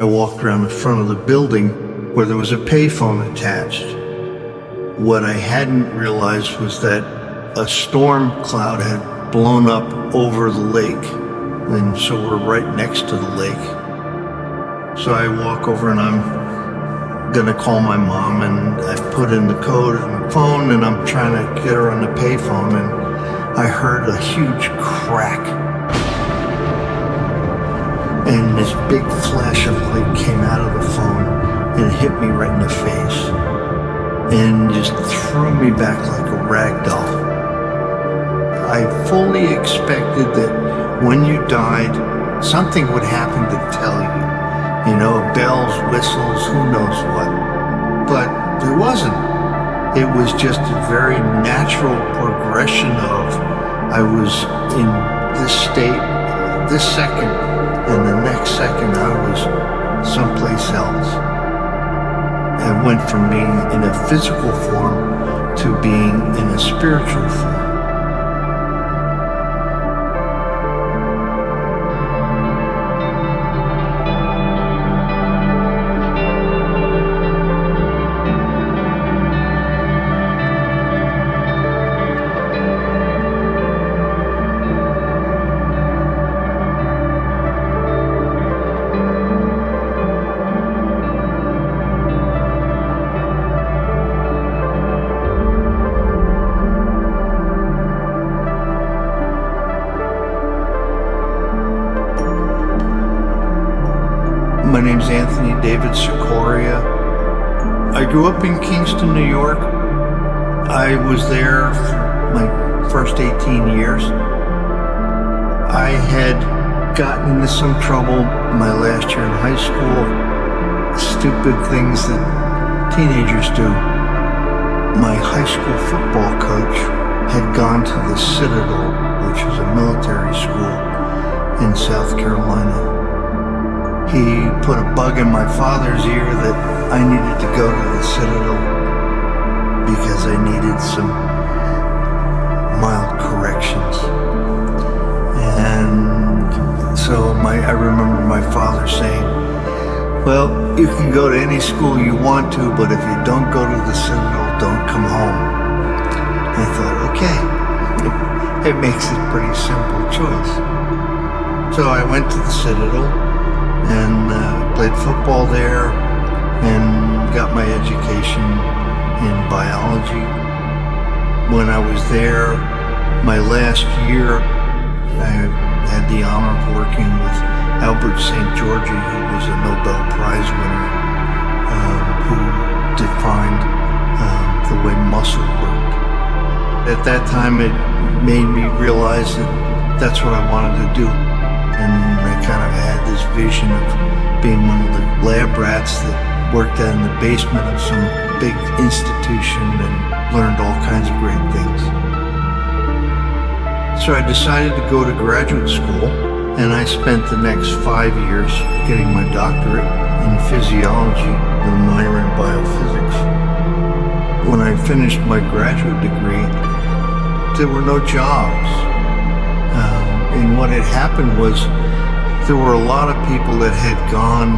I walked around the front of the building where there was a payphone attached. What I hadn't realized was that a storm cloud had blown up over the lake, and so we're right next to the lake. So I walk over and I'm gonna call my mom, and I put in the code on the phone and I'm trying to get her on the payphone, and I heard a huge crack. And this big flash of light came out of the phone and hit me right in the face and just threw me back like a rag doll. I fully expected that when you died, something would happen to tell you. You know, bells, whistles, who knows what. But there wasn't. It was just a very natural progression of I was in this state, this second, and the next second I was someplace else. I went from being in a physical form to being in a spiritual form. My name's Anthony David Sikoria. I grew up in Kingston, New York. I was there for my first 18 years. I had gotten into some trouble my last year in high school. Stupid things that teenagers do. My high school football coach had gone to the Citadel, which is a military school in South Carolina. He put a bug in my father's ear that I needed to go to the Citadel because I needed some mild corrections. And so I remember my father saying, well, you can go to any school you want to, but if you don't go to the Citadel, don't come home. I thought, okay, it makes it a pretty simple choice. So I went to the Citadel and played football there and got my education in biology. When I was there, my last year, I had the honor of working with Albert St. Georgi, who was a Nobel Prize winner, who defined the way muscle worked. At that time, it made me realize that that's what I wanted to do. And I kind of had this vision of being one of the lab rats that worked out in the basement of some big institution and learned all kinds of great things. So I decided to go to graduate school, and I spent the next 5 years getting my doctorate in physiology with a minor in biophysics. When I finished my graduate degree, there were no jobs. And what had happened was there were a lot of people that had gone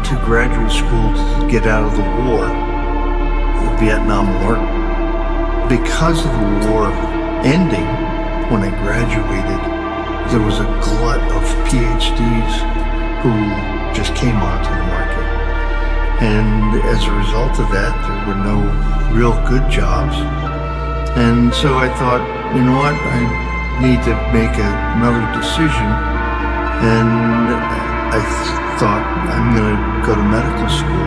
to graduate school to get out of the war, the Vietnam War. Because of the war ending, when I graduated, there was a glut of PhDs who just came onto the market. And as a result of that, there were no real good jobs. And so I thought, you know what, I need to make another decision, and I thought I'm going to go to medical school.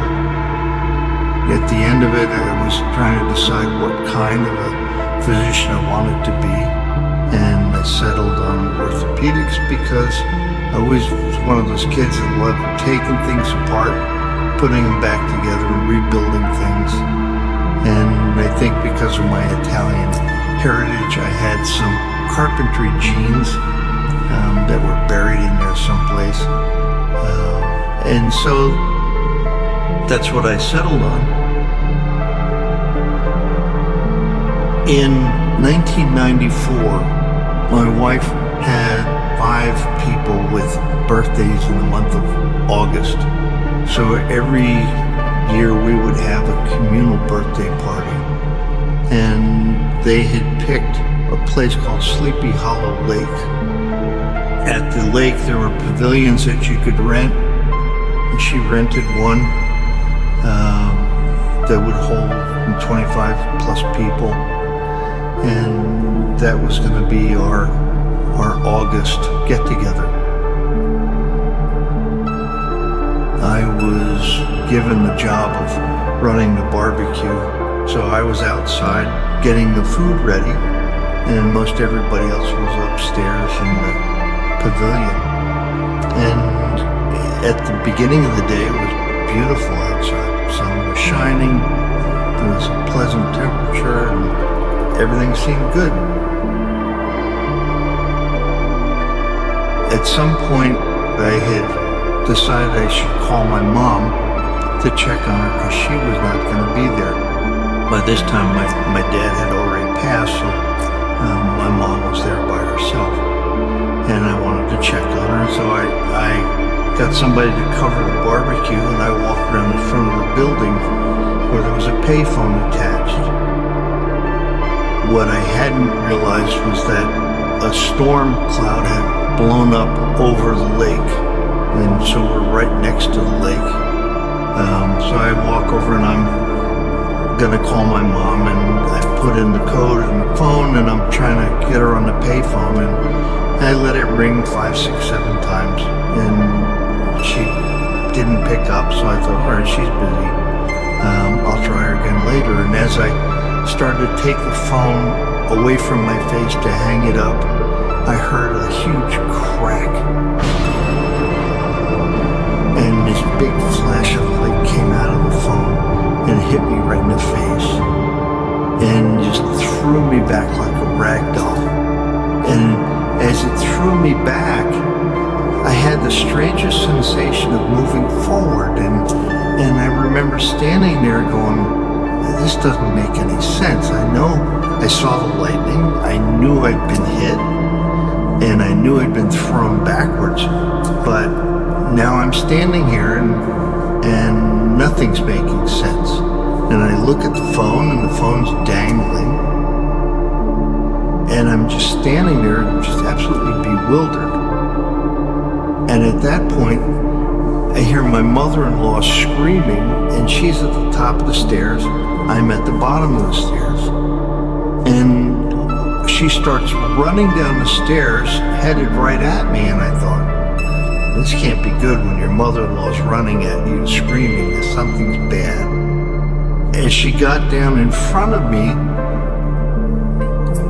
At the end of it, I was trying to decide what kind of a physician I wanted to be, and I settled on orthopedics because I was one of those kids that loved taking things apart, putting them back together and rebuilding things. And I think because of my Italian heritage, I had some carpentry genes that were buried in there someplace. And so that's what I settled on. In 1994, my wife had 5 5 people with birthdays in the month of August. So every year we would have a communal birthday party. And they had picked a place called Sleepy Hollow Lake. At the lake there were pavilions that you could rent, and she rented one that would hold 25 plus people, and that was going to be our August get-together. I was given the job of running the barbecue, so I was outside getting the food ready, and most everybody else was upstairs in the pavilion. And at the beginning of the day, it was beautiful outside. The sun was shining, there was a pleasant temperature, and everything seemed good. At some point, I had decided I should call my mom to check on her because she was not going to be there. By this time, my dad had already passed, so my mom was there by herself. And I wanted to check on her, so I got somebody to cover the barbecue, and I walked around the front of the building where there was a payphone attached. What I hadn't realized was that a storm cloud had blown up over the lake, and so we're right next to the lake. So I walk over and I'm gonna call my mom, and I put in the code in the phone, and I'm trying to get her on the payphone, and I let it ring 5, 6, 7 times, and she didn't pick up, so I thought, all right, she's busy. I'll try her again later. And as I started to take the phone away from my face to hang it up, I heard a huge crack. And this big flash of light came out of the phone and hit me right in the face and just threw me back like a rag doll. And as it threw me back, I had the strangest sensation of moving forward, and I remember standing there going, this doesn't make any sense. I know I saw the lightning, I knew I'd been hit, and I knew I'd been thrown backwards, but now I'm standing here and nothing's making sense. And I look at the phone, and the phone's dangling, and I'm just standing there just absolutely bewildered. And at that point, I hear my mother-in-law screaming, and she's at the top of the stairs. I'm at the bottom of the stairs. And she starts running down the stairs, headed right at me, and I thought, this can't be good when your mother-in-law's running at you, screaming that something's bad. As she got down in front of me,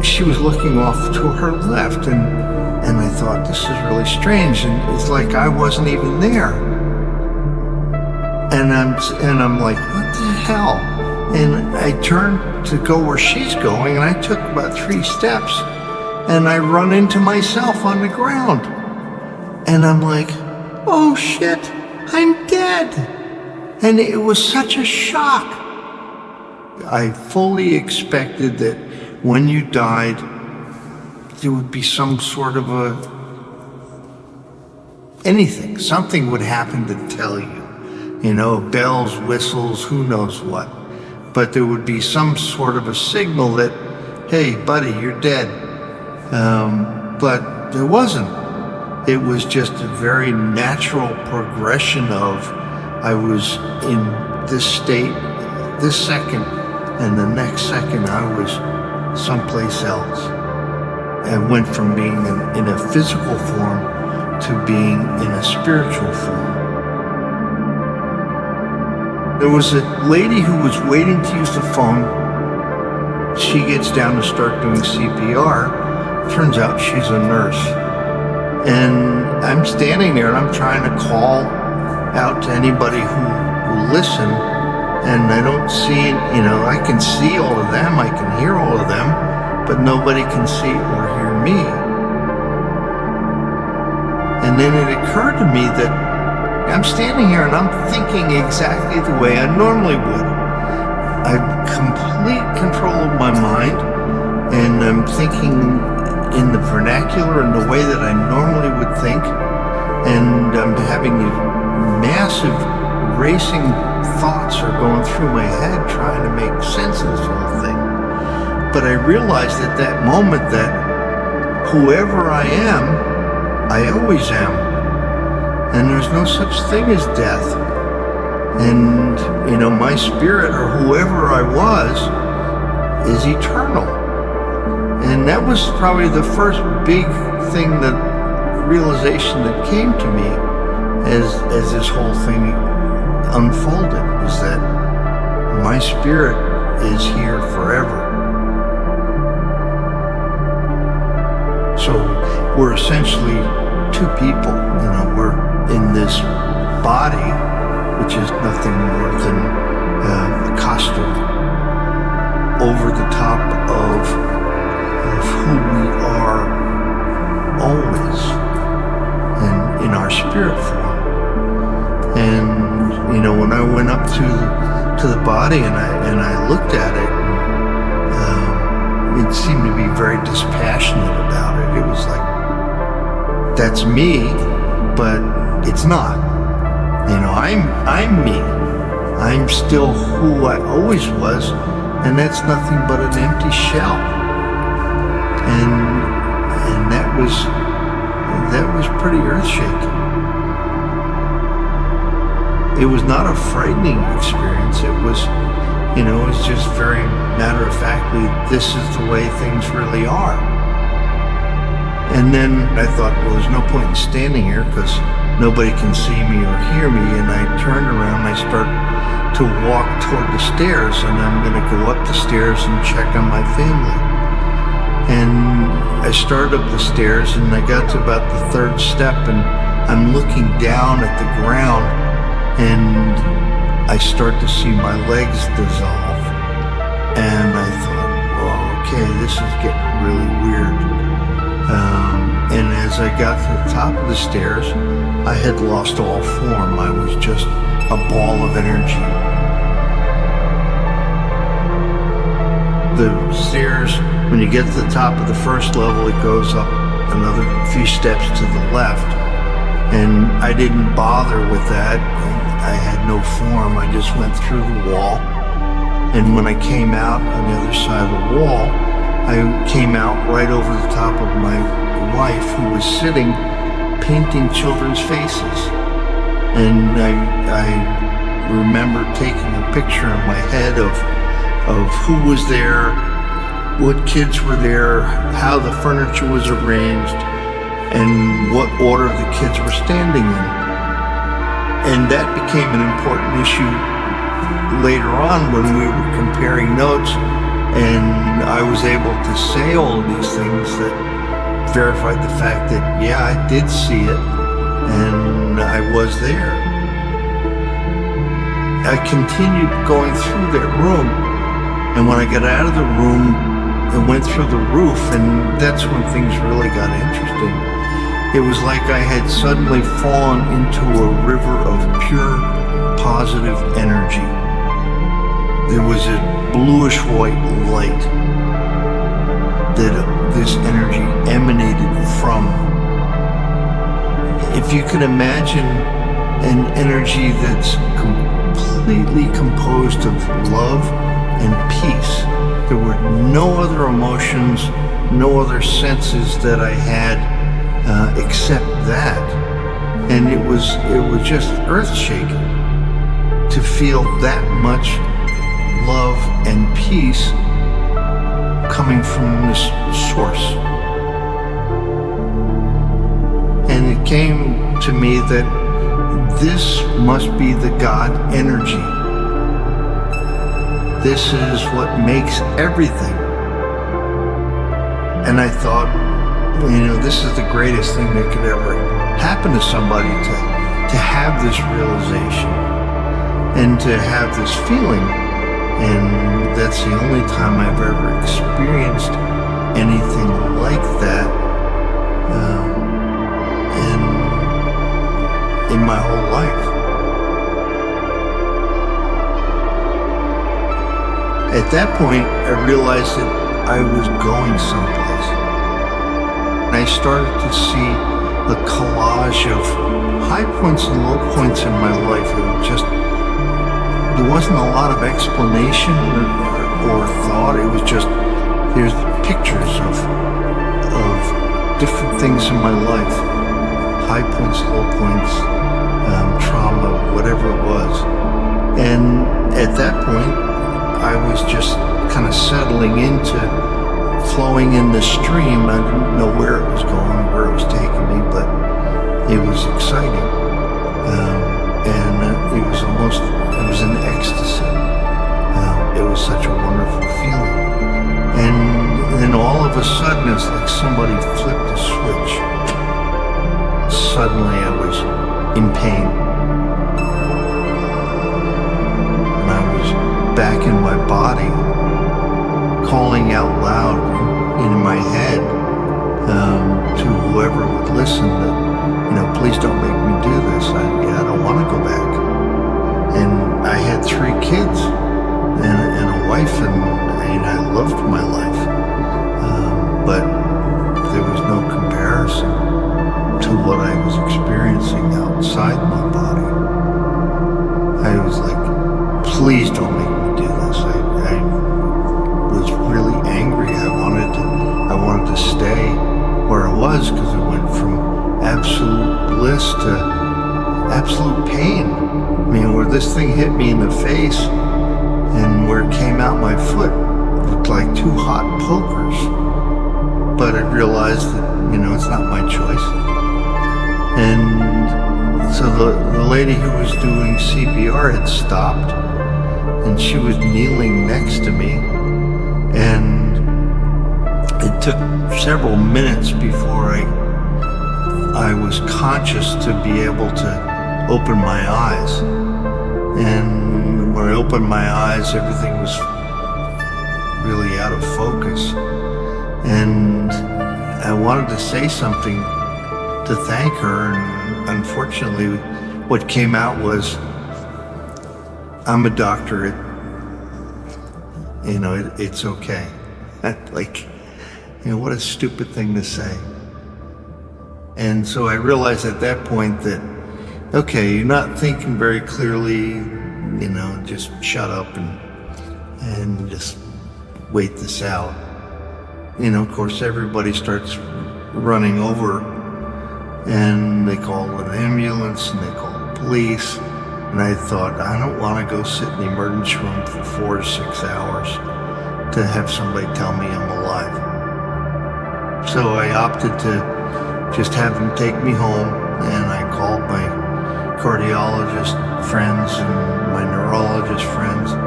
she was looking off to her left, and I thought, this is really strange, and it's like I wasn't even there. And I'm like, what the hell? And I turned to go where she's going, and I took about 3 steps, and I run into myself on the ground. And I'm like, oh shit, I'm dead. And it was such a shock. I fully expected that when you died, there would be some sort of anything, something would happen to tell you. You know, bells, whistles, who knows what. But there would be some sort of a signal that, hey, buddy, you're dead. But there wasn't. It was just a very natural progression of, I was in this state this second, and the next second I was someplace else. I went from being in a physical form to being in a spiritual form. There was a lady who was waiting to use the phone. She gets down to start doing CPR. Turns out she's a nurse. And I'm standing there and I'm trying to call out to anybody who will listen. And I don't see, I can see all of them, I can hear all of them, but nobody can see or hear me. And then it occurred to me that I'm standing here and I'm thinking exactly the way I normally would. I have complete control of my mind, and I'm thinking in the vernacular and the way that I normally would think. And I'm having these massive racing thoughts are going through my head trying to make sense of this whole thing. But I realized at that moment that whoever I am, I always am. And there's no such thing as death. And, my spirit or whoever I was is eternal. And that was probably the first big thing, realization that came to me as this whole thing unfolded, is that my spirit is here forever. So we're essentially two people. We're in this body, which is nothing more than a costume over the top of who we are always, and in our spirit form. And when I went up to the body and I looked at it, it seemed to be very dispassionate about it. It was like, that's me, but it's not. I'm me. I'm still who I always was, and that's nothing but an empty shell. And that was pretty earth-shaking. It was not a frightening experience. It was just very matter-of-factly, this is the way things really are. And then I thought, well, there's no point in standing here because nobody can see me or hear me. And I turned around and I start to walk toward the stairs, and I'm going to go up the stairs and check on my family. And I started up the stairs and I got to about the third step, and I'm looking down at the ground and I start to see my legs dissolve. And I thought, well, okay, this is getting really weird. And as I got to the top of the stairs, I had lost all form. I was just a ball of energy. The stairs, when you get to the top of the first level, it goes up another few steps to the left. And I didn't bother with that. I had no form. I just went through the wall. And when I came out on the other side of the wall, I came out right over the top of my wife, who was sitting painting children's faces. And I remember taking a picture in my head of who was there, what kids were there, how the furniture was arranged, and what order the kids were standing in. And that became an important issue later on when we were comparing notes, and I was able to say all of these things that verified the fact that, yeah, I did see it, and I was there. I continued going through that room, and when I got out of the room, I went through the roof, and that's when things really got interesting. It was like I had suddenly fallen into a river of pure, positive energy. There was a bluish-white light that this energy emanated from. If you can imagine an energy that's completely composed of love and peace, there were no other emotions, no other senses that I had except that. And it was just earth-shaking to feel that much love and peace coming from this source. And it came to me that this must be the God energy. This is what makes everything. And I thought, this is the greatest thing that could ever happen to somebody, to have this realization and to have this feeling. And that's the only time I've ever experienced anything like that in my whole life. At that point, I realized that I was going someplace. started to see the collage of high points and low points in my life. It was just, there wasn't a lot of explanation or thought. It was just, there's pictures of different things in my life. High points, low points, trauma, whatever it was. And at that point, I was just kind of settling into flowing in the stream. I didn't know where it was going, where it was taking me, but it was exciting. It was almost, it was an ecstasy. It was such a wonderful feeling. And then all of a sudden, it's like somebody flipped a switch. Suddenly I was in pain. And I was back in my body, calling out loud in my head to whoever would listen that, please don't make me do this. I don't want to go back. And I had 3 kids and a wife, and I loved my life. But there was no comparison to what I was experiencing outside my body. I was like, please don't make me do this. I was really angry. I wanted to stay where I was, because it went from absolute bliss to absolute pain. I mean, where this thing hit me in the face and where it came out my foot looked like 2 hot pokers. But I realized that, it's not my choice. And so the lady who was doing CPR had stopped, and she was kneeling next to me. And it took several minutes before I was conscious to be able to open my eyes. And when I opened my eyes, everything was really out of focus. And I wanted to say something to thank her, and unfortunately what came out was, I'm a doctor, it's okay. Like, what a stupid thing to say. And so I realized at that point that, okay, you're not thinking very clearly, just shut up and just wait this out. Of course, everybody starts running over, and they call an ambulance and they call the police. And I thought, I don't want to go sit in the emergency room for 4 to 6 hours to have somebody tell me I'm alive. So I opted to just have them take me home, and I called my cardiologist friends and my neurologist friends, and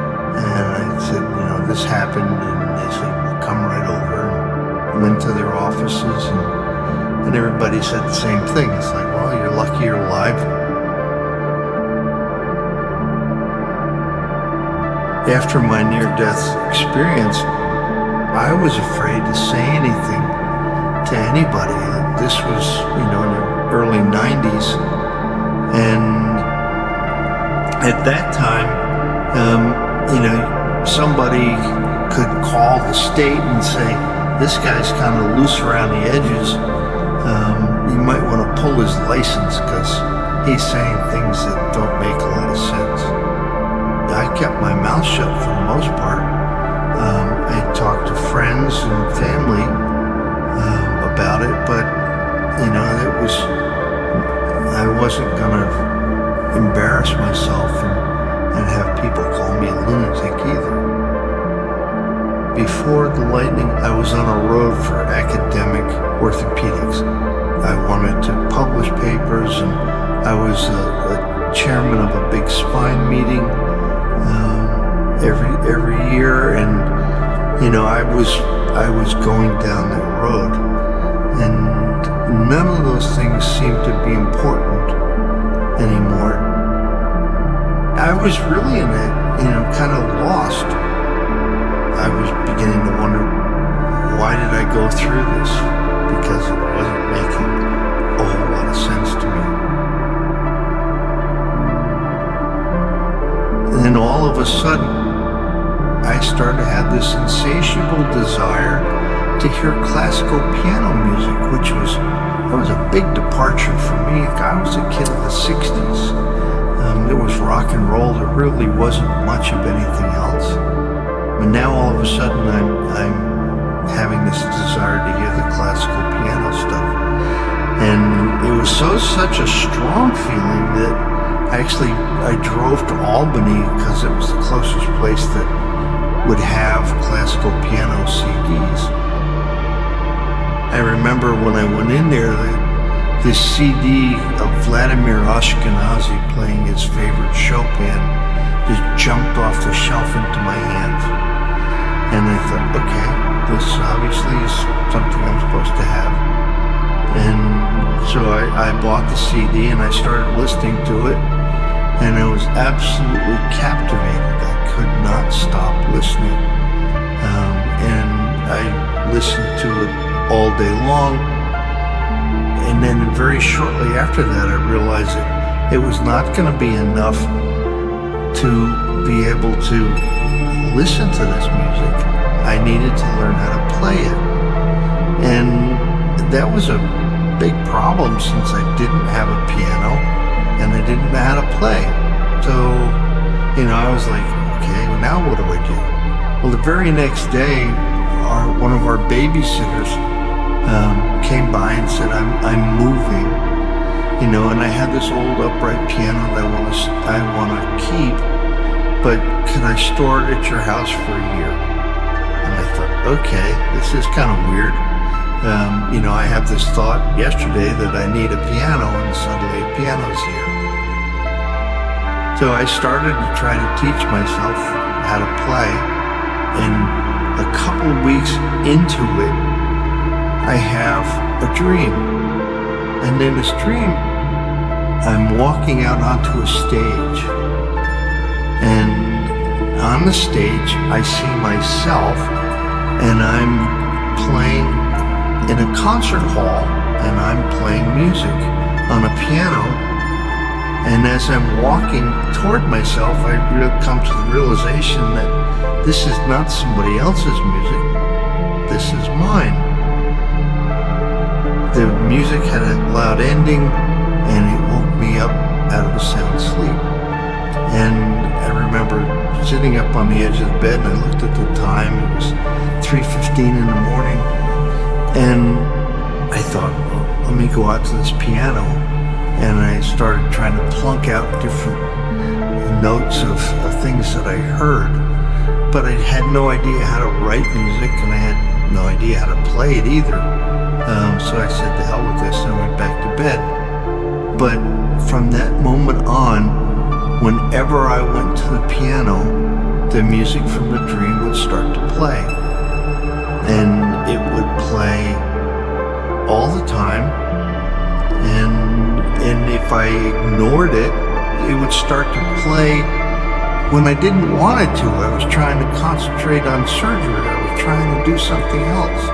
I said, this happened, and they said, well, come right over. And went to their offices, and everybody said the same thing. It's like, well, you're lucky you're alive. After my near-death experience, I was afraid to say anything to anybody. This was, in the early 90s. And at that time, somebody could call the state and say, this guy's kind of loose around the edges. You might want to pull his license because he's saying things that don't make a lot of sense. I kept my mouth shut for the most part. I talked to friends and family about it, but I wasn't gonna embarrass myself and have people call me a lunatic either. Before the lightning, I was on a road for academic orthopedics. I wanted to publish papers, and I was a chairman of a big spine meeting every year, and I was going down that road, and none of those things seemed to be important anymore. I was really in a kind of lost. I was beginning to wonder, why did I go through this? Because it wasn't making a whole lot of sense to me. And then all of a sudden, I started to have this insatiable desire to hear classical piano music, that was a big departure for me. I was a kid of the 60s. It was rock and roll. There really wasn't much of anything else. But now all of a sudden I'm having this desire to hear the classical piano stuff. And it was such a strong feeling that I drove to Albany because it was the closest place that would have classical piano CDs. I remember when I went in there, this CD of Vladimir Ashkenazy playing his favorite Chopin just jumped off the shelf into my hand. And I thought, okay, this obviously is something I'm supposed to have. And so I bought the CD and I started listening to it, and I was absolutely captivated. I could not stop listening. And I listened to it all day long. And then very shortly after that, I realized that it was not going to be enough to be able to listen to this music. I needed to learn how to play it. And that was a big problem since I didn't have a piano and I didn't know how to play. So, I was like, okay, well, now what do I do? Well, the very next day, one of our babysitters came by and said, I'm moving, and I had this old upright piano that I want to keep, but could I store it at your house for a year? And I thought, okay, this is kind of weird. I have this thought yesterday that I need a piano, and suddenly a piano's here. So I started to try to teach myself how to play, and a couple of weeks into it, I have a dream. And in this dream, I'm walking out onto a stage. And on the stage, I see myself, and I'm playing in a concert hall, and I'm playing music on a piano. And as I'm walking toward myself, I come to the realization that this is not somebody else's music, this is mine. The music had a loud ending, and it woke me up out of a sound sleep. And I remember sitting up on the edge of the bed, and I looked at the time. It was 3:15 in the morning, and I thought, well, let me go out to this piano. And I started trying to plunk out different notes of things that I heard, but I had no idea how to write music, and I had no idea how to play it either. So I said, to hell with this, and I went back to bed. But from that moment on, whenever I went to the piano, the music from the dream would start to play. And it would play all the time. And if I ignored it, it would start to play when I didn't want it to. I was trying to concentrate on surgery. I was trying to do something else.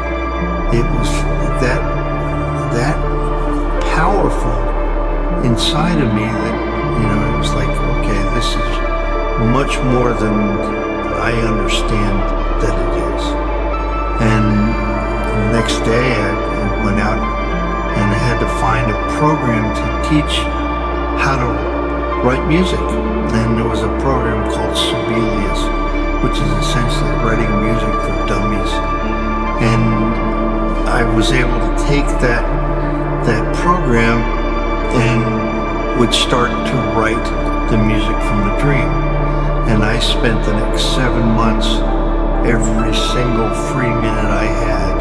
It was that powerful inside of me that, it was like, okay, this is much more than I understand that it is. And the next day I went out and I had to find a program to teach how to write music. And there was a program called Sibelius, which is essentially writing music for dummies. And I was able to take that program and would start to write the music from the dream. And I spent the next 7 months, every single free minute I had.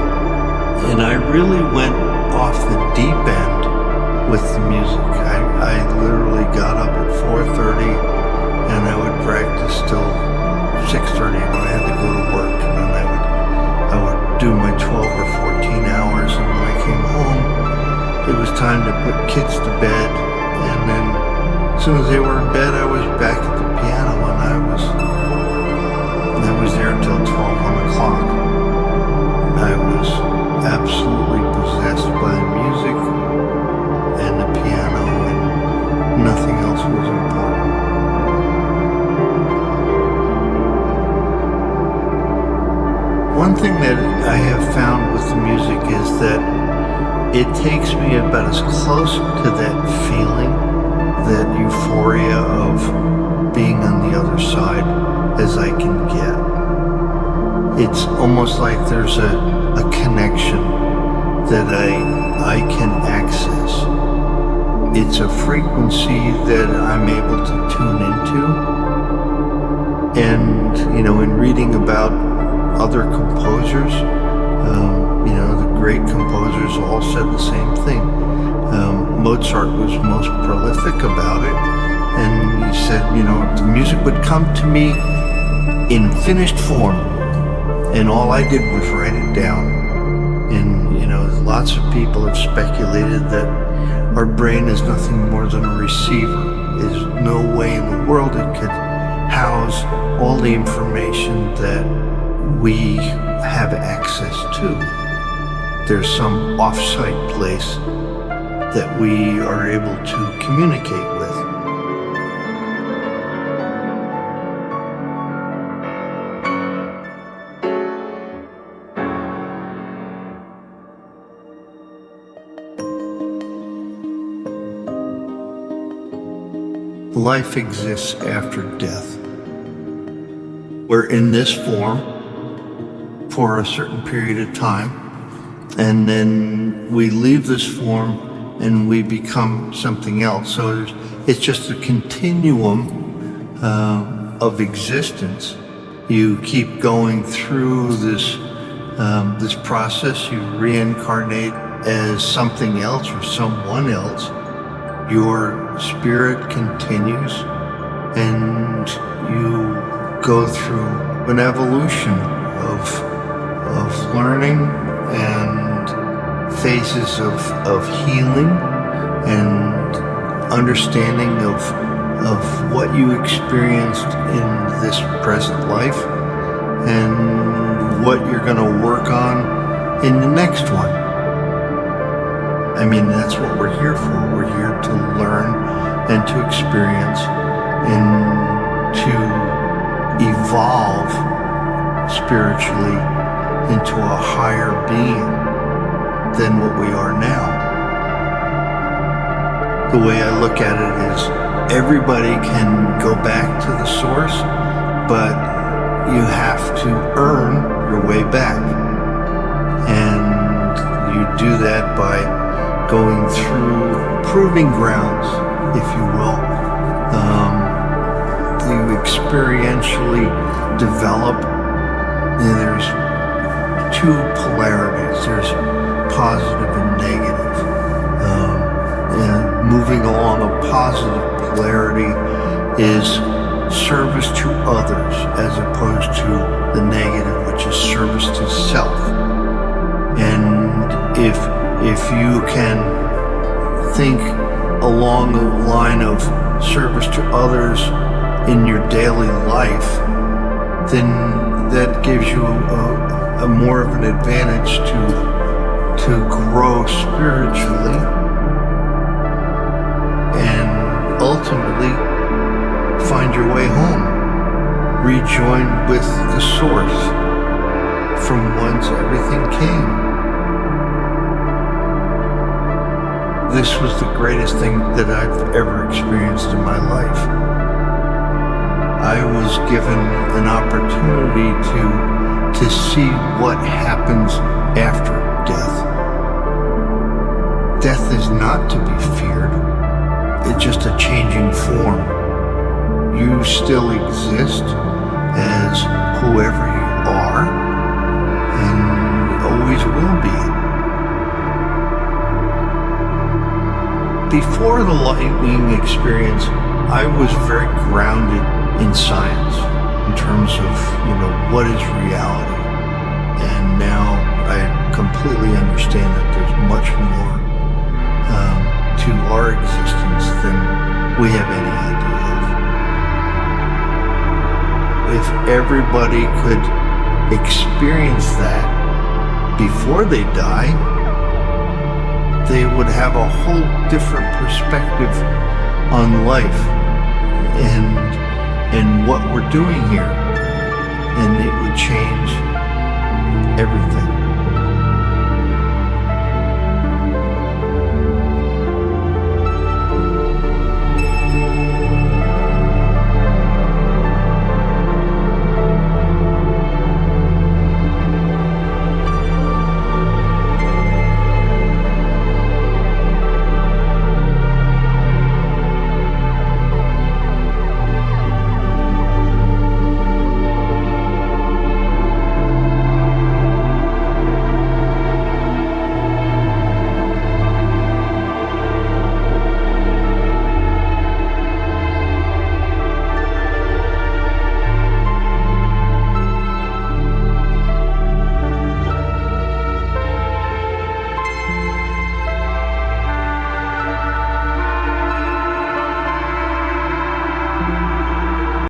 And I really went off the deep end with the music. I literally got up at 4:30 and I would practice till 6:30 when I had to go to work, and then I would do my 12 or 14 hours, and when I came home, it was time to put kids to bed, and then as soon as they were in bed, I was back at the piano, and I was there till 1 o'clock. I was absolutely possessed by the music and the piano, and nothing else was important. one thing that I have found with the music is that it takes me about as close to that feeling, that euphoria of being on the other side as I can get. It's almost like there's a connection that I can access. It's a frequency that I'm able to tune into. And, in reading about other composers, the great composers all said the same thing. Mozart was most prolific about it, and he said, the music would come to me in finished form, and all I did was write it down. And, lots of people have speculated that our brain is nothing more than a receiver. There's no way in the world it could house all the information that we have access to. There's some off-site place that we are able to communicate with. Life exists after death. We're in this form for a certain period of time, and then we leave this form and we become something else. So it's just a continuum of existence. You keep going through this process. You reincarnate as something else or someone else. Your spirit continues, and you go through an evolution of learning and phases of healing and understanding of what you experienced in this present life and what you're going to work on in the next one. I mean, that's what we're here for. We're here to learn and to experience and to evolve spiritually into a higher being than what we are now. The way I look at it is everybody can go back to the source, but you have to earn your way back. And you do that by going through proving grounds, if you will. You experientially develop. There's two polarities. There's positive and negative. And moving along a positive polarity is service to others, as opposed to the negative, which is service to self. And if you can think along the line of service to others in your daily life, then that gives you a more of an advantage to grow spiritually and ultimately find your way home, rejoin with the source from whence everything came. This was the greatest thing that I've ever experienced in my life. I was given an opportunity to see what happens after death. Death is not to be feared. It's just a changing form. You still exist as whoever you are, and always will be. Before the lightning experience, I was very grounded in science in terms of, what is reality. And now I completely understand that there's much more to our existence than we have any idea of. If everybody could experience that before they die, they would have a whole different perspective on life and what we're doing here. And it would change everything.